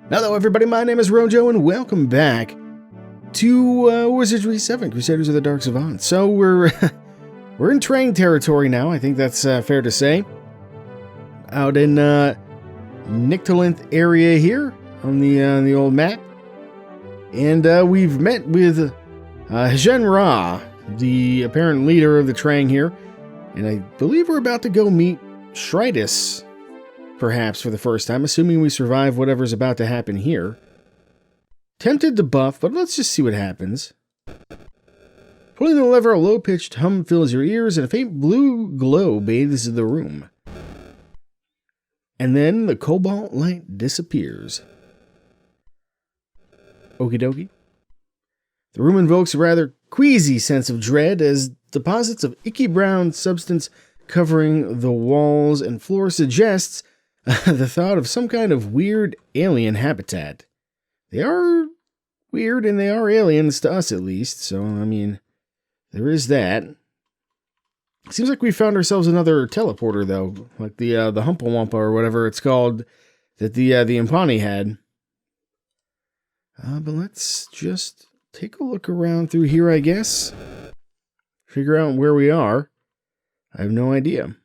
Hello everybody, my name is Rojo and welcome back to Wizardry VII Crusaders of the Dark Savant. So we're we're in terrain territory now, I think that's fair to say. Out in Nictolinth area here on the old map. And we've met with Ra, the apparent leader of the Trang here. And I believe we're about to go meet Shritis, perhaps for the first time, assuming we survive whatever's about to happen here. Tempted to buff, but let's just see what happens. Pulling the lever, a low-pitched hum fills your ears, and a faint blue glow bathes the room. And then the cobalt light disappears. Okie dokie. The room invokes a rather queasy sense of dread as deposits of icky brown substance covering the walls and floor suggests the thought of some kind of weird alien habitat. They are weird and they are aliens to us at least, so I mean, there is that. Seems like we found ourselves another teleporter though, like the Humpa Wumpa or whatever it's called that the Impani had. But let's just take a look around through here, I guess. Figure out where we are. I have no idea.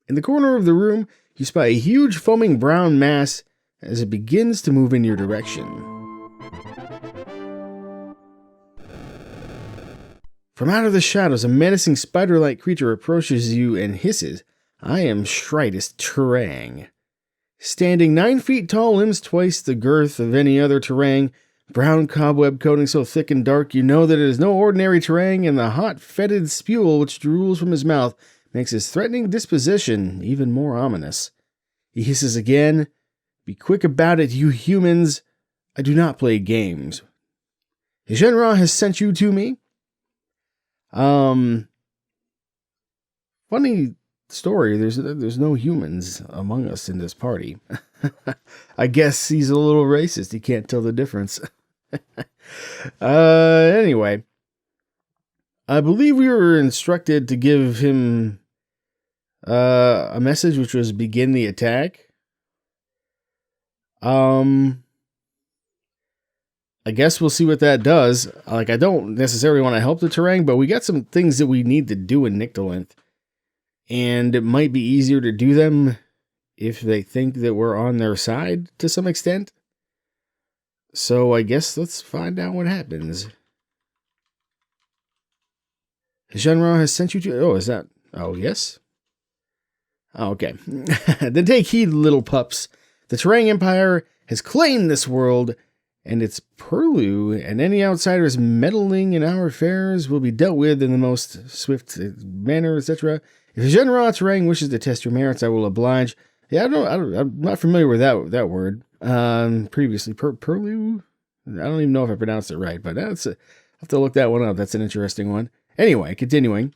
In the corner of the room, you spy a huge foaming brown mass as it begins to move in your direction. From out of the shadows, a menacing spider-like creature approaches you and hisses, "I am Shritis Terang." Standing 9 feet tall, limbs twice the girth of any other Terang, brown cobweb coating so thick and dark you know that it is no ordinary Terang, and the hot, fetid spewel which drools from his mouth makes his threatening disposition even more ominous. He hisses again, "Be quick about it, you humans. I do not play games. Ra has sent you to me." Funny story, there's no humans among us in this party. I guess he's a little racist. He can't tell the difference. Anyway. I believe we were instructed to give him a message which was begin the attack. I guess we'll see what that does. Like, I don't necessarily want to help the Terang, but we got some things that we need to do in Nictolinth. And it might be easier to do them if they think that we're on their side to some extent. So I guess let's find out what happens. Ra has sent you to... Oh, is that... Oh, yes? Oh, okay. Then take heed, little pups. The Terang Empire has claimed this world, and its purlieu, and any outsiders meddling in our affairs will be dealt with in the most swift manner, etc. If Ra Terang wishes to test your merits, I will oblige. Yeah, I'm not familiar with that word. Previously, purlieu? I don't even know if I pronounced it right, but I'll have to look that one up. That's an interesting one. Anyway, continuing.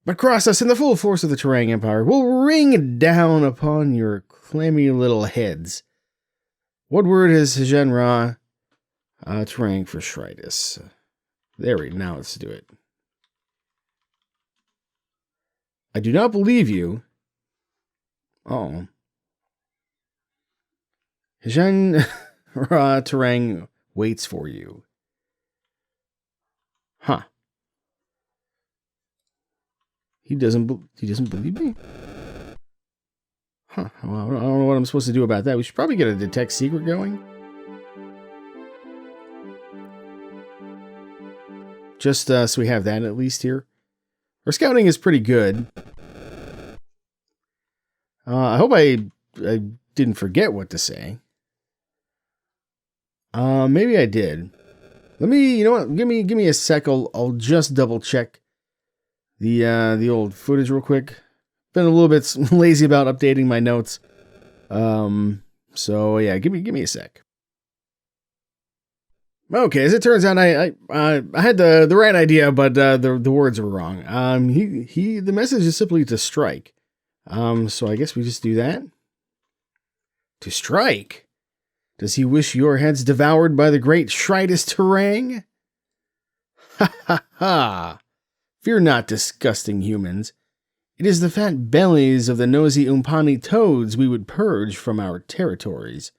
But cross us, and the full force of the Terang Empire will ring down upon your clammy little heads. What word is Ra Terang for Shritis? There we go. Now let's do it. I do not believe you. Oh. Ra Terang waits for you. Huh. He doesn't believe me? Huh. Well, I don't know what I'm supposed to do about that. We should probably get a detect secret going. Just so we have that at least here. Our scouting is pretty good. I hope I didn't forget what to say. Maybe I did. Let me, you know what? Give me a sec. I'll just double check the old footage real quick. Been a little bit lazy about updating my notes. So yeah, give me a sec. Okay, as it turns out, I had the right idea, but the words were wrong. The message is simply to strike. So I guess we just do that. To strike. Does he wish your heads devoured by the great Shritis Terang? Ha ha ha! Fear not, disgusting humans. It is the fat bellies of the nosy Umpani toads we would purge from our territories.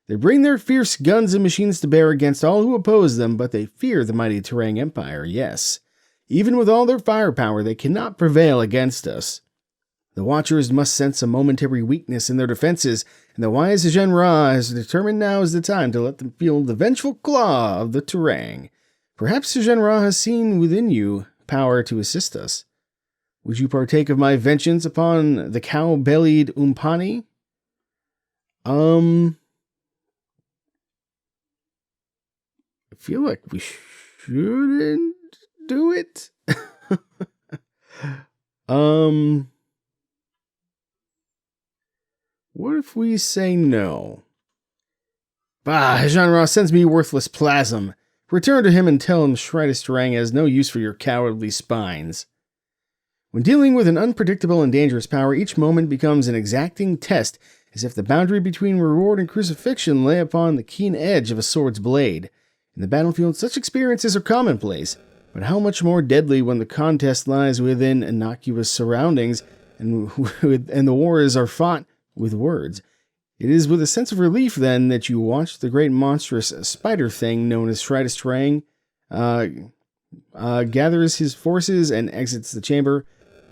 They bring their fierce guns and machines to bear against all who oppose them, but they fear the mighty Terang Empire, yes. Even with all their firepower, they cannot prevail against us. The Watchers must sense a momentary weakness in their defenses, and the wise Zhen Ra has determined now is the time to let them feel the vengeful claw of the Terang. Perhaps Zhen Ra has seen within you power to assist us. Would you partake of my vengeance upon the cow-bellied Umpani? I feel like we shouldn't do it. What if we say no? Bah, Zhen Ra sends me worthless plasm. Return to him and tell him Shritis Terang has no use for your cowardly spines. When dealing with an unpredictable and dangerous power, each moment becomes an exacting test, as if the boundary between reward and crucifixion lay upon the keen edge of a sword's blade. In the battlefield, such experiences are commonplace, but how much more deadly when the contest lies within innocuous surroundings and the wars are fought with words. It is with a sense of relief, then, that you watch the great monstrous spider thing known as Shritis Terang gathers his forces and exits the chamber,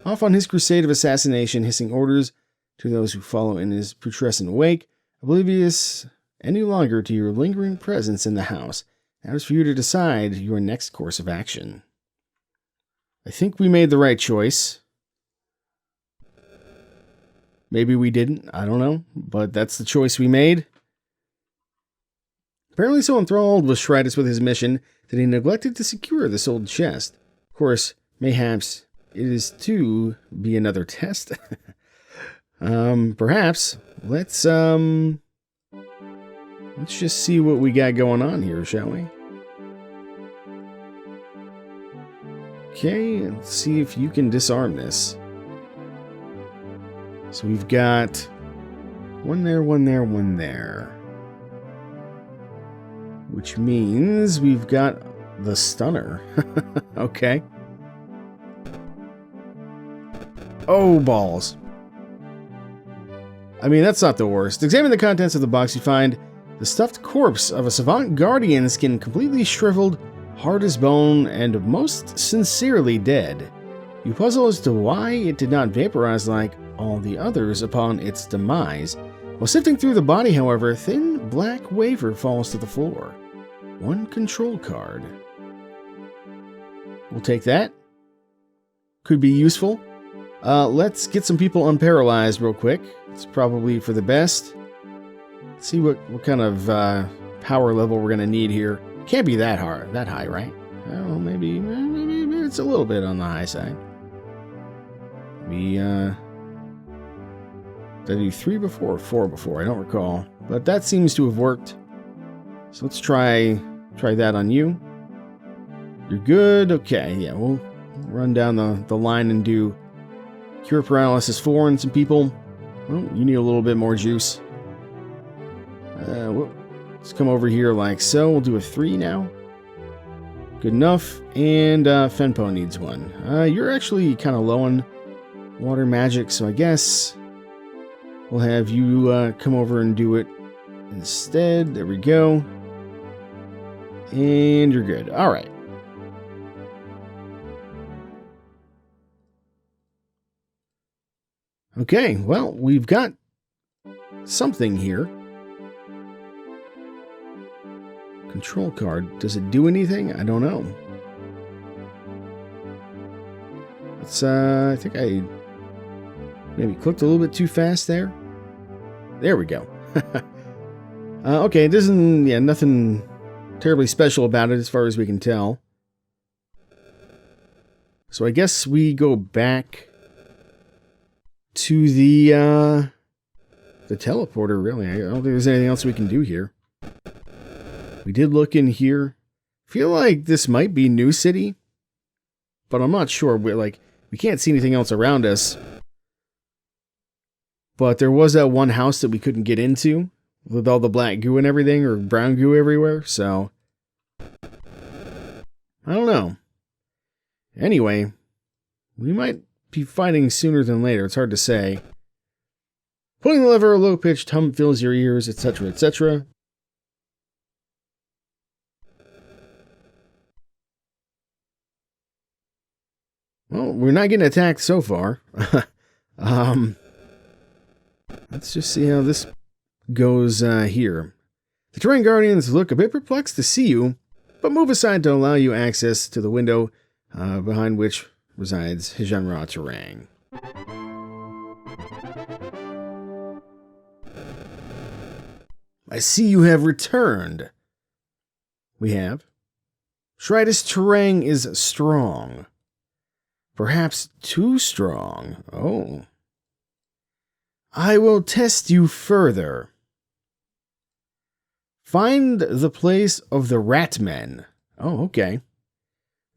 off on his crusade of assassination, hissing orders to those who follow in his putrescent wake, oblivious any longer to your lingering presence in the house. Now it's for you to decide your next course of action. I think we made the right choice. Maybe we didn't, I don't know, but that's the choice we made. Apparently so enthralled was Shritis with his mission that he neglected to secure this old chest. Of course, mayhaps it is to be another test. Perhaps. Let's just see what we got going on here, shall we? Okay, let's see if you can disarm this. So we've got one there, one there, one there. Which means we've got the stunner. Okay. Oh, balls. I mean, that's not the worst. Examine the contents of the box. You find the stuffed corpse of a Savant Guardian, skin completely shriveled, hard as bone, and most sincerely dead. You puzzle as to why it did not vaporize like all the others upon its demise. While sifting through the body, however, a thin black wafer falls to the floor. One control card. We'll take that. Could be useful. Let's get some people unparalyzed real quick. It's probably for the best. Let's see what kind of power level we're going to need here. Can't be that high, right? Well, maybe it's a little bit on the high side. Did I do 3 before or 4 before? I don't recall. But that seems to have worked. So let's try that on you. You're good. Okay, yeah, we'll run down the line and do Cure Paralysis 4 on some people. Well, you need a little bit more juice. Let's come over here like so. We'll do a 3 now. Good enough. And Fenpo needs 1. You're actually kind of low on water magic, so I guess we'll have you come over and do it instead. There we go. And you're good. All right. Okay, well, we've got something here. Control card. Does it do anything? I don't know. It's, I think I maybe clicked a little bit too fast there. There we go. Okay, it doesn't, yeah, nothing terribly special about it as far as we can tell. So I guess we go back to the teleporter, really. I don't think there's anything else we can do here. We did look in here. Feel like this might be New City, but I'm not sure. We can't see anything else around us. But there was that one house that we couldn't get into with all the black goo and everything, or brown goo everywhere, so I don't know. Anyway, we might be fighting sooner than later. It's hard to say. Pulling the lever, a low-pitched hum fills your ears, etc., etc. Well, we're not getting attacked so far. Let's just see how this goes here. The Terrain Guardians look a bit perplexed to see you, but move aside to allow you access to the window behind which resides Hijanra Terrain. I see you have returned. We have. Shritis Terrain is strong. Perhaps too strong. Oh. I will test you further. Find the place of the Ratmen. Oh, okay.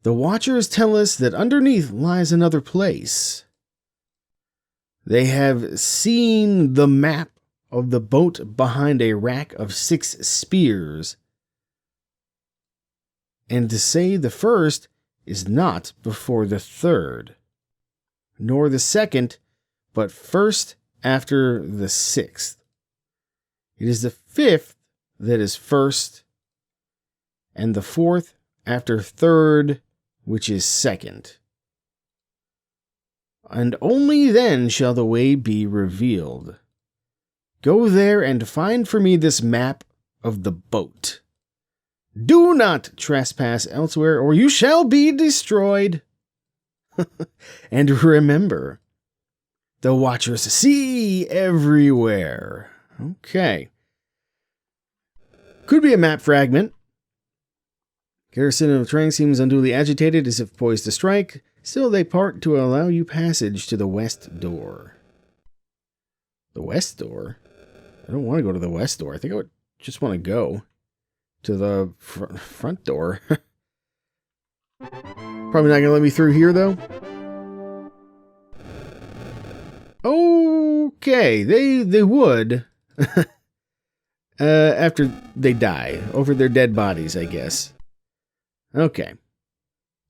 The Watchers tell us that underneath lies another place. They have seen the map of the boat behind a rack of 6 spears. And to say the first is not before the third, nor the second, but first after the 6th. It is the 5th that is first, and the 4th after third, which is second. And only then shall the way be revealed. Go there and find for me this map of the boat. Do not trespass elsewhere, or you shall be destroyed. And remember, the Watchers see everywhere. Okay. Could be a map fragment. Garrison of Terrain seems unduly agitated, as if poised to strike. Still, they part to allow you passage to the west door. The west door? I don't want to go to the west door. I think I would just want to go to the front door. Probably not going to let me through here, though. Okay, they would. After they die. Over their dead bodies, I guess. Okay.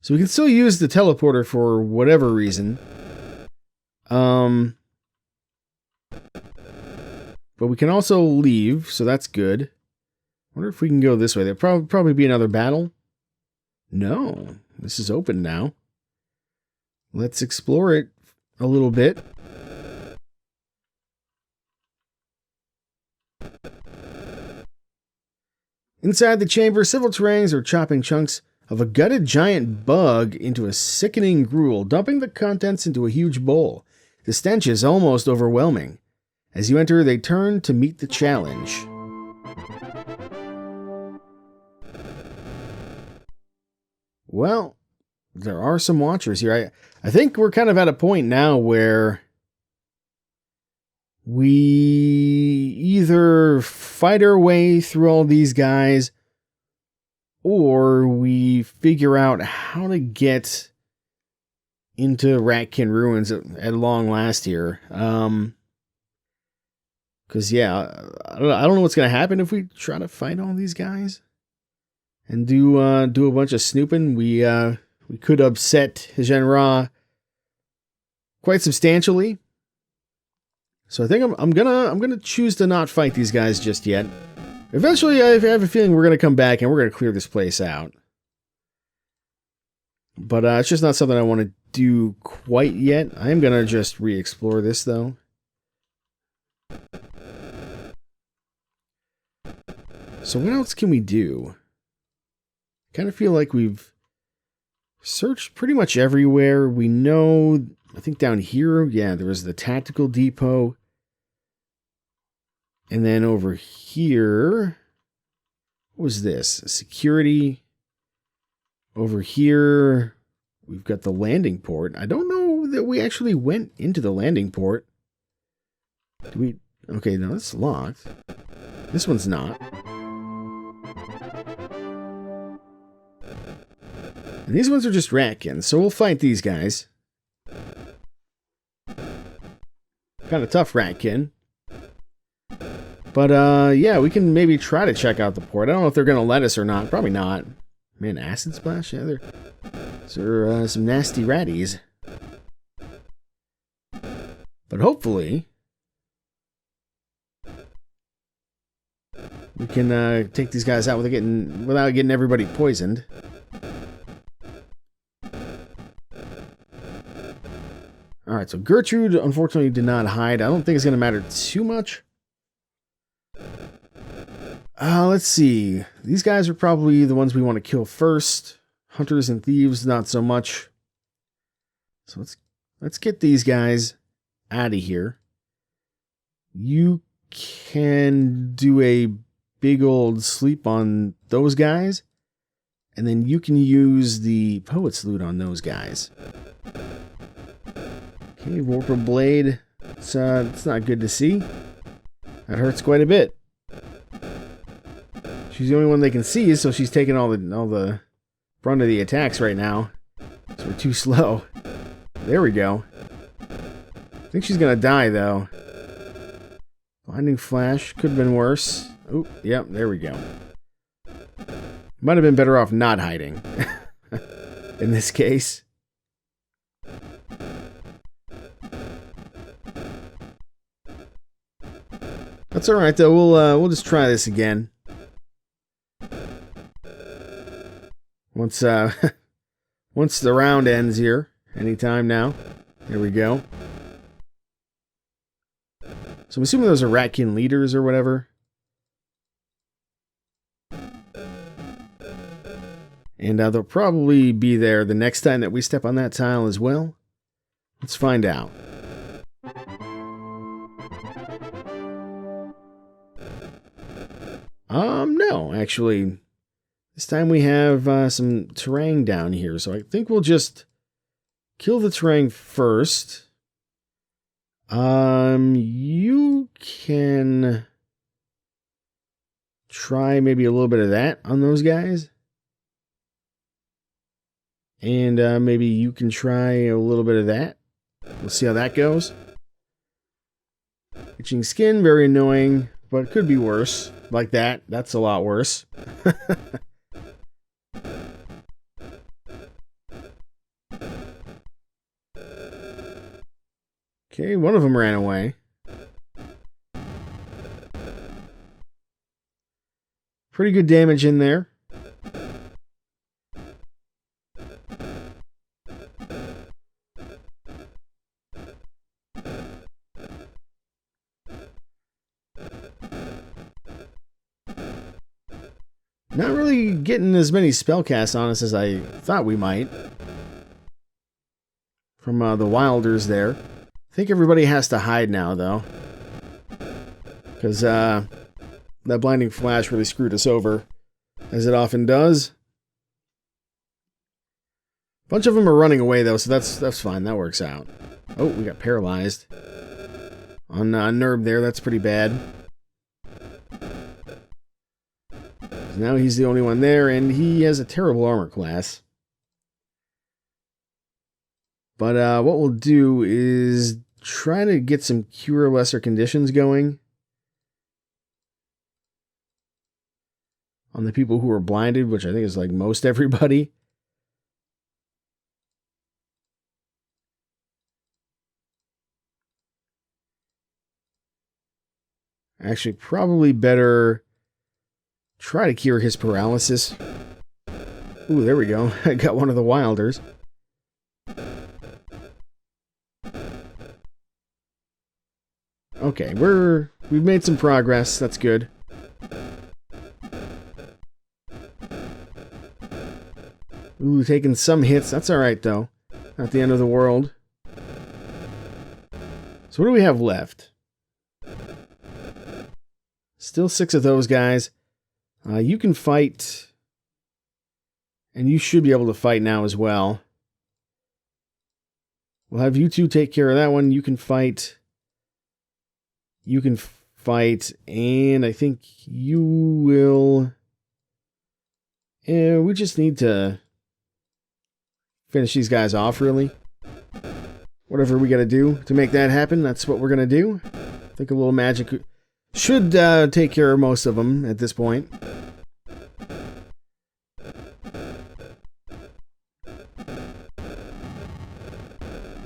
So we can still use the teleporter for whatever reason. But we can also leave, so that's good. I wonder if we can go this way. There'll probably be another battle. No, this is open now. Let's explore it a little bit. Inside the chamber, several terrains are chopping chunks of a gutted giant bug into a sickening gruel, dumping the contents into a huge bowl. The stench is almost overwhelming. As you enter, they turn to meet the challenge. Well, there are some Watchers here. I think we're kind of at a point now where we either fight our way through all these guys, or we figure out how to get into Ratkin Ruins at long last here. Because, yeah, I don't know what's going to happen if we try to fight all these guys and do a bunch of snooping. We could upset Hijanra quite substantially. So I think I'm gonna choose to not fight these guys just yet. Eventually, I have a feeling we're gonna come back and we're gonna clear this place out. But it's just not something I want to do quite yet. I am gonna just re-explore this though. So what else can we do? I kind of feel like we've searched pretty much everywhere. We know, I think down here, yeah, there was the tactical depot. And then over here, what was this? Security. Over here, we've got the landing port. I don't know that we actually went into the landing port. Did we? Okay, no, it's locked. This one's not. And these ones are just Ratkins, so we'll fight these guys. Kind of tough Ratkin. But, yeah, we can maybe try to check out the port. I don't know if they're going to let us or not. Probably not. Man, Acid Splash? Yeah, they're some nasty ratties. But hopefully, we can take these guys out without getting everybody poisoned. Alright, so Gertrude unfortunately did not hide. I don't think it's going to matter too much. Let's see. These guys are probably the ones we want to kill first. Hunters and thieves, not so much. So let's get these guys out of here. You can do a big old sleep on those guys. And then you can use the Poet's Loot on those guys. Okay, Vorpal Blade. It's not good to see. That hurts quite a bit. She's the only one they can see, so she's taking all the brunt of the attacks right now. So we're too slow. There we go. I think she's gonna die though. Blinding Flash could have been worse. Oh, yep, there we go. Might have been better off not hiding. In this case. That's alright though, we'll just try this again. Once once the round ends here, anytime now. There we go. So I'm assuming those are Ratkin leaders or whatever. And they'll probably be there the next time that we step on that tile as well. Let's find out. No, actually, this time we have some terrain down here, so I think we'll just kill the terrain first. You can try maybe a little bit of that on those guys. And maybe you can try a little bit of that. We'll see how that goes. Itching skin, very annoying, but it could be worse. Like that. That's a lot worse. Okay, one of them ran away. Pretty good damage in there. Not really getting as many spellcasts on us as I thought we might. From the Wilders there. I think everybody has to hide now, though. Because that Blinding Flash really screwed us over. As it often does. A bunch of them are running away, though, so that's fine. That works out. Oh, we got paralyzed. On Nerb there, that's pretty bad. Now he's the only one there, and he has a terrible armor class. But what we'll do is try to get some Cure Lesser Conditions going on the people who are blinded, which I think is like most everybody. Actually, probably better try to cure his paralysis. Ooh, there we go. I got one of the Wilders. Okay, we've made some progress. That's good. Ooh, taking some hits. That's alright, though. Not the end of the world. So what do we have left? Still 6 of those guys. You can fight, and you should be able to fight now as well. We'll have you two take care of that one. You can fight. You can fight, and I think you will. We just need to finish these guys off, really. Whatever we got to do to make that happen, that's what we're going to do. I think a little magic should take care of most of them at this point.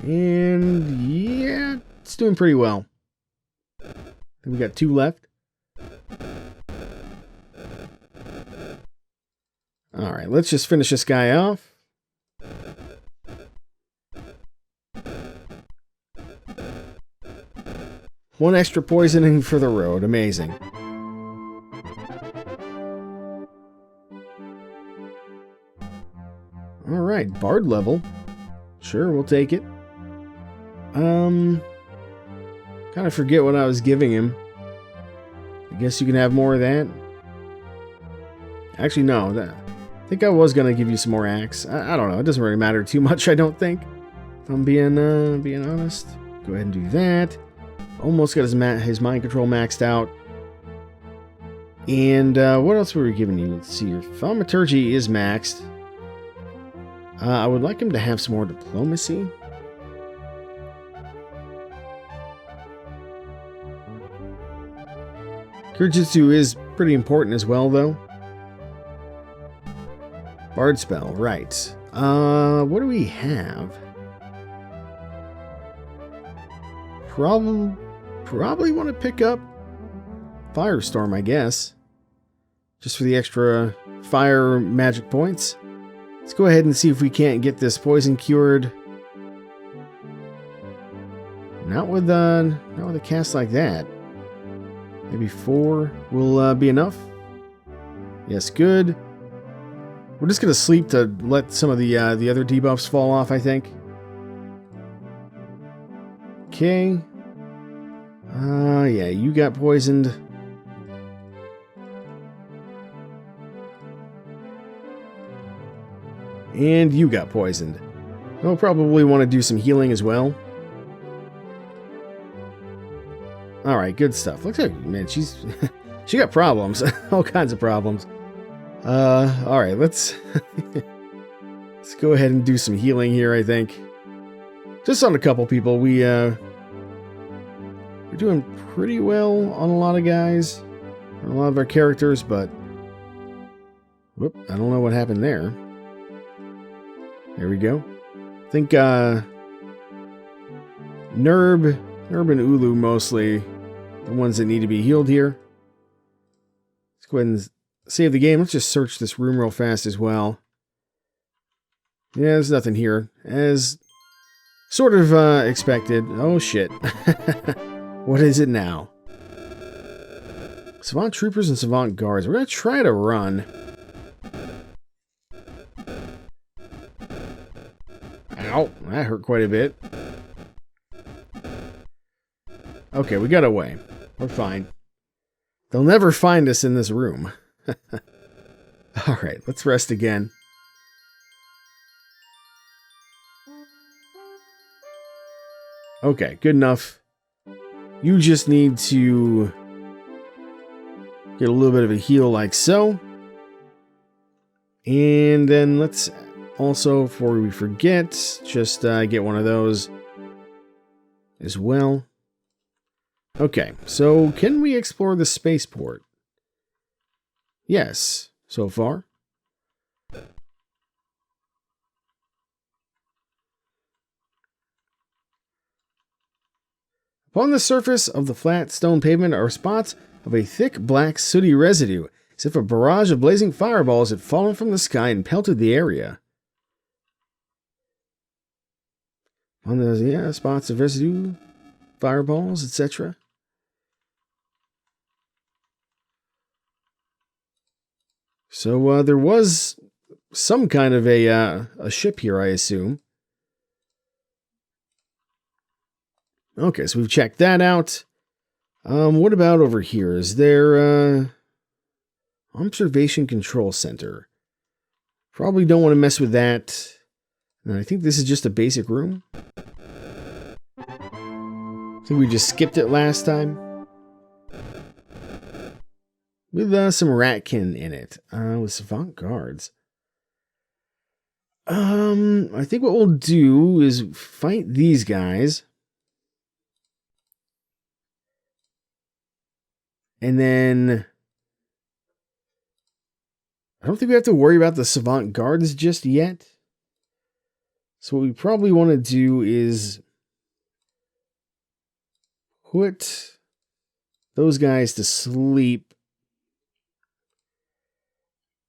And yeah, it's doing pretty well. I think we got 2 left. Alright, let's just finish this guy off. One extra poisoning for the road. Amazing. Alright, Bard level. Sure, we'll take it. Kind of forget what I was giving him. I guess you can have more of that. Actually, no. I think I was going to give you some more axe. I don't know. It doesn't really matter too much, I don't think. If I'm being honest. Go ahead and do that. Almost got his mind control maxed out. And what else were we giving you? Let's see. Your thaumaturgy is maxed. I would like him to have some more diplomacy. Kurjitsu is pretty important as well, though. Bard spell, right. What do we have? Probably want to pick up Firestorm, I guess. Just for the extra fire magic points. Let's go ahead and see if we can't get this poison cured. Not with a cast like that. Maybe 4 will be enough. Yes, good. We're just gonna sleep to let some of the other debuffs fall off, I think. Okay. Yeah, you got poisoned. And you got poisoned. We'll probably want to do some healing as well. Alright, good stuff. Looks like, man, she got problems. All kinds of problems. Alright, let's go ahead and do some healing here, I think. Just on a couple people. We're doing pretty well on a lot of guys. On a lot of our characters, but whoop, I don't know what happened there. There we go. I think Nerb and Ulu mostly the ones that need to be healed here. Let's go ahead and save the game. Let's just search this room real fast as well. Yeah, there's nothing here. As sort of expected. Oh shit. What is it now? Savant Troopers and Savant Guards. We're going to try to run. Ow, that hurt quite a bit. Okay, we got away. We're fine. They'll never find us in this room. Alright, let's rest again. Okay, good enough. You just need to get a little bit of a heal like so. And then let's also, before we forget, just get one of those as well. Okay, so can we explore the spaceport? Yes, so far. Upon the surface of the flat stone pavement are spots of a thick black sooty residue, as if a barrage of blazing fireballs had fallen from the sky and pelted the area. On those, spots of residue, fireballs, etc. So there was some kind of a ship here, I assume. Okay, so we've checked that out. What about over here? Is there observation control center? Probably don't want to mess with that. And I think this is just a basic room. I think we just skipped it last time. With some ratkin in it. With Savant Guards. I think what we'll do is fight these guys. And then I don't think we have to worry about the Savant Guards just yet. So what we probably want to do is put those guys to sleep.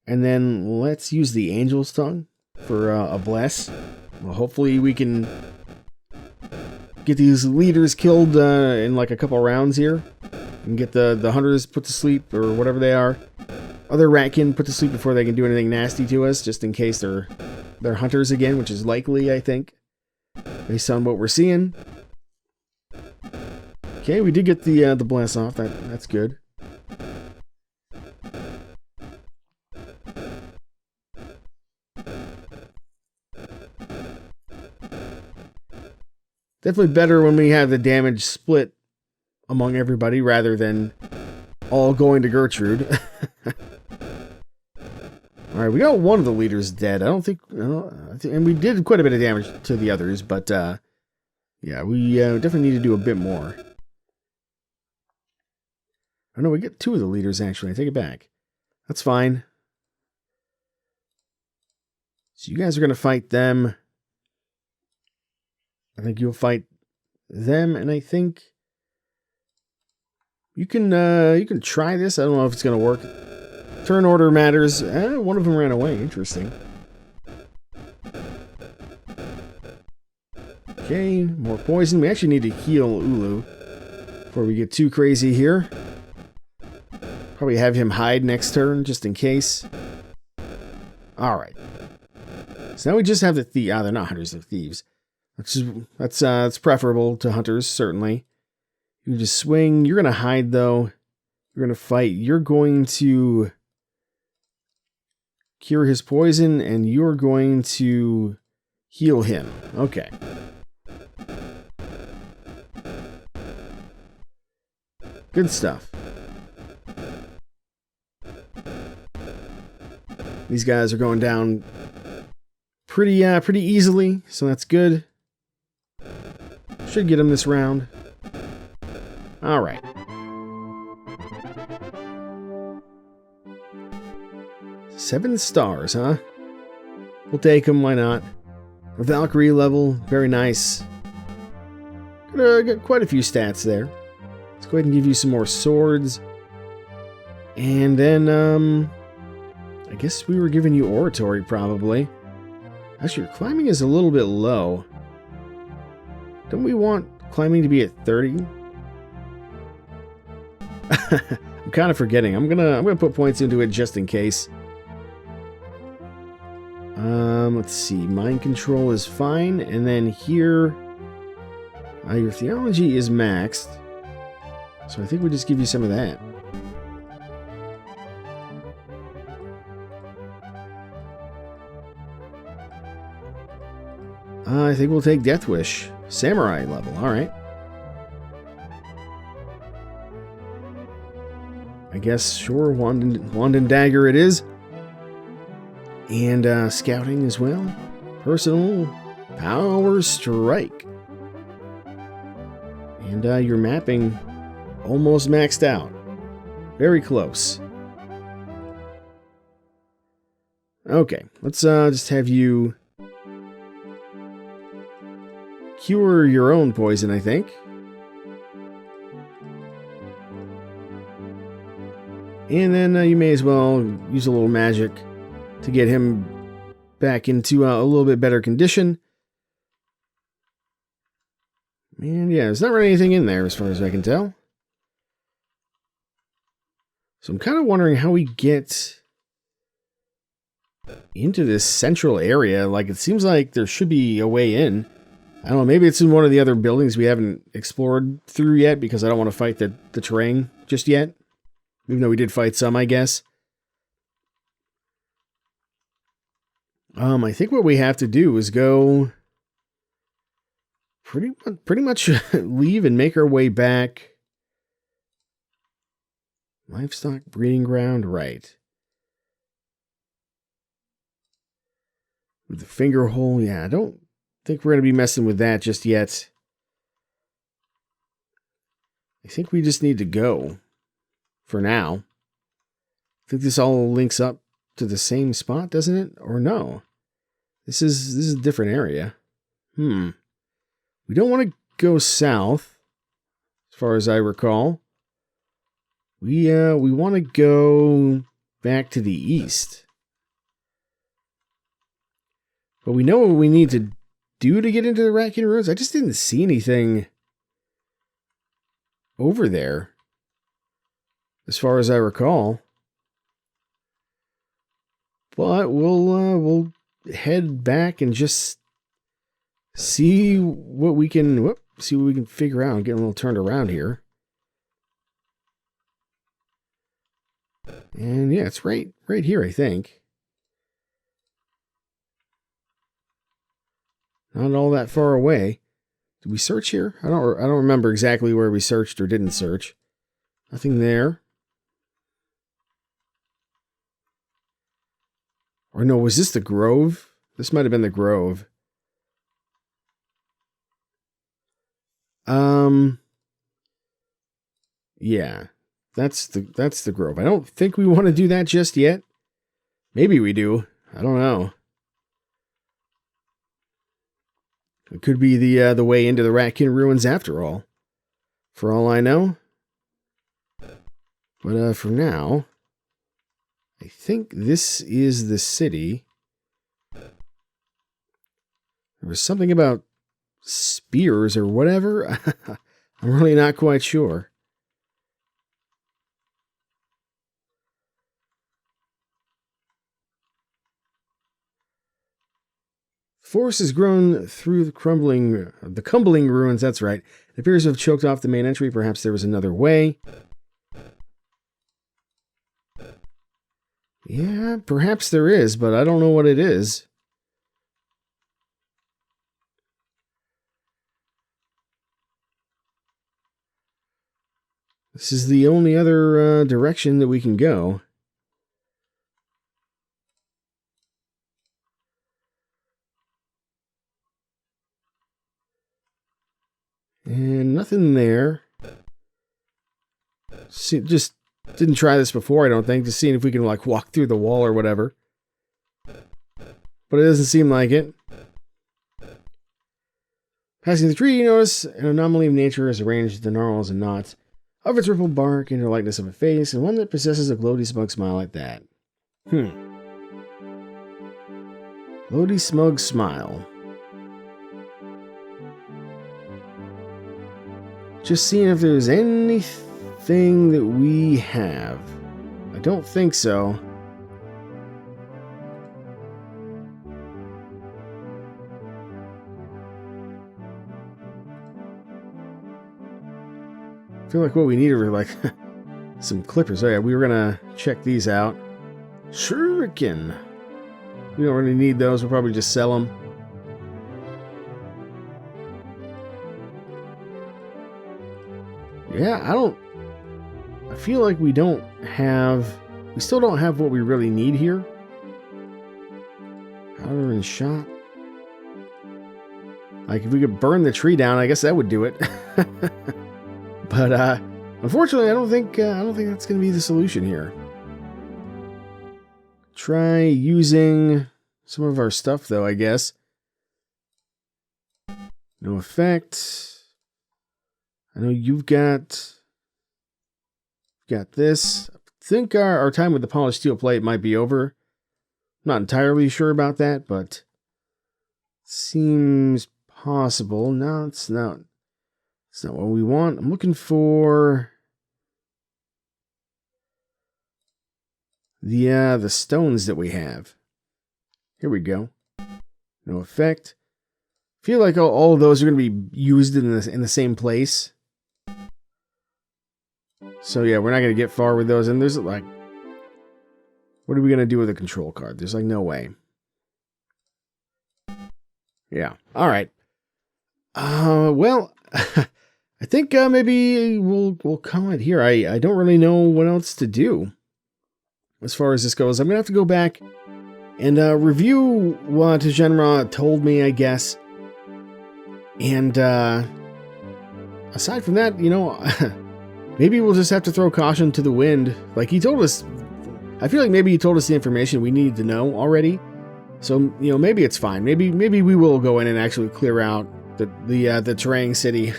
And then let's use the Angel's Tongue for a bless. Well, hopefully we can get these leaders killed in like a couple rounds here. And get the hunters put to sleep, or whatever they are. Other ratkin put to sleep before they can do anything nasty to us, just in case they're hunters again, which is likely, I think, based on what we're seeing. Okay, we did get the bless off. That's good. Definitely better when we have the damage split among everybody rather than all going to Gertrude. Alright, we got one of the leaders dead. I don't think... and we did quite a bit of damage to the others, but... yeah, we definitely need to do a bit more. Oh no, we get two of the leaders, actually. I take it back. That's fine. So you guys are going to fight them. I think you'll fight them, and I think... You can try this. I don't know if it's going to work. Turn order matters. One of them ran away. Interesting. Okay, more poison. We actually need to heal Ulu before we get too crazy here. Probably have him hide next turn, just in case. Alright. So now we just have the thieves. Ah, they're not hunters, they're thieves. That's preferable to hunters, certainly. You can just swing. You're going to hide, though. You're going to fight. You're going to cure his poison, and you're going to heal him. Okay. Good stuff. These guys are going down pretty easily, so that's good. Should get him this round. Alright. Seven stars, huh? We'll take them, why not? A Valkyrie level, very nice. Got quite a few stats there. Let's go ahead and give you some more swords. And then, I guess we were giving you oratory, probably. Actually, your climbing is a little bit low. Don't we want climbing to be at 30? I'm kind of forgetting. I'm gonna put points into it just in case. Let's see. Mind control is fine, and then here, your theology is maxed. So I think we just give you some of that. I think we'll take Death Wish. Samurai level, alright. I guess, sure, wand and dagger it is. And scouting as well. Personal power strike. And your mapping almost maxed out. Very close. Okay, let's just have you cure your own poison, I think. And then you may as well use a little magic to get him back into a little bit better condition. And yeah, there's not really anything in there as far as I can tell. So I'm kind of wondering how we get into this central area. Like, it seems like there should be a way in. I don't know, maybe it's in one of the other buildings we haven't explored through yet because I don't want to fight the terrain just yet. Even though we did fight some, I guess. I think what we have to do is go pretty much leave and make our way back. Livestock breeding ground, right. With the finger hole, yeah, I don't think we're going to be messing with that just yet. I think we just need to go for now. I think this all links up to the same spot, doesn't it? Or no? This is a different area. We don't want to go south. as far as I recall. We want to go back to the east. But we know what we need to do to get into the Rat-Kin Ruins. I just didn't see anything over there, as far as I recall. But we'll head back and just see what we can figure out. I'm getting a little turned around here. And yeah, it's right here, I think. Not all that far away. Did we search here? I don't remember exactly where we searched or didn't search. Nothing there. Or no, was this the Grove? This might have been the Grove. Yeah. That's the Grove. I don't think we want to do that just yet. Maybe we do. I don't know. It could be the way into the Rat-Kin Ruins after all. For all I know. But for now, I think this is the city. There was something about spears or whatever. I'm really not quite sure. Forest has grown through the crumbling ruins, that's right. It appears to have choked off the main entry. Perhaps there was another way. Yeah, perhaps there is, but I don't know what it is. This is the only other direction that we can go. And nothing there. See, just didn't try this before, I don't think, just seeing if we can like walk through the wall or whatever. But it doesn't seem like it. Passing the tree, you notice an anomaly of nature has arranged the gnarls and knots of its rippled bark into the likeness of a face, and one that possesses a gloaty smug smile like that. Gloaty smug smile. Just seeing if there's anything that we have. I don't think so. I feel like what we needed were like some clippers. Oh yeah, we were gonna check these out. Shuriken. We don't really need those. We'll probably just sell them. Yeah, I feel like we still don't have what we really need here. Powder and shot. Like, if we could burn the tree down, I guess that would do it. But, unfortunately, I don't think that's going to be the solution here. Try using some of our stuff, though, I guess. No effect. I know you've got this. I think our time with the polished steel plate might be over. I'm not entirely sure about that, but seems possible. No, it's not. It's not what we want. I'm looking for the stones that we have. Here we go. No effect. Feel like all of those are going to be used in the same place. So yeah, we're not going to get far with those. And there's like, what are we going to do with a control card? There's like no way. Yeah. All right. Well, I think maybe we'll call it here. I don't really know what else to do as far as this goes. I'm going to have to go back and review what Genra told me, I guess. And aside from that, you know, maybe we'll just have to throw caution to the wind. Like he told us, I feel like maybe he told us the information we needed to know already. So, you know, maybe it's fine. Maybe we will go in and actually clear out the Terang city.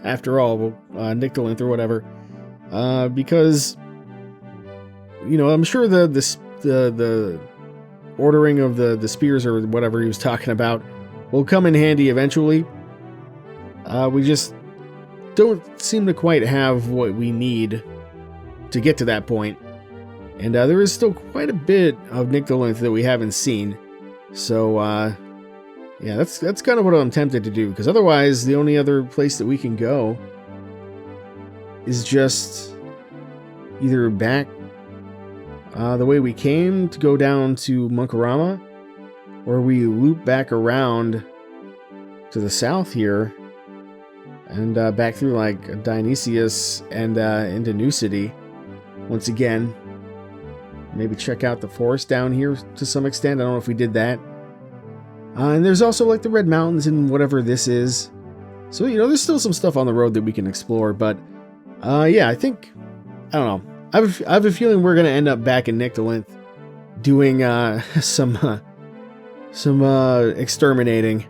After all, Nyctalinth or whatever, because, you know, I'm sure the ordering of the spears or whatever he was talking about will come in handy eventually. We just don't seem to quite have what we need to get to that point. And there is still quite a bit of Nyctalinth that we haven't seen. So, yeah, that's kind of what I'm tempted to do, because otherwise the only other place that we can go is just either back the way we came to go down to Munkarama, or we loop back around to the south here and back through like Dionysius and into New City once again. Maybe check out the forest down here to some extent. I don't know if we did that. And there's also like the Red Mountains and whatever this is. So, you know, there's still some stuff on the road that we can explore. But, yeah, I think, I don't know. I have a feeling we're going to end up back in Nyctalinth doing some exterminating.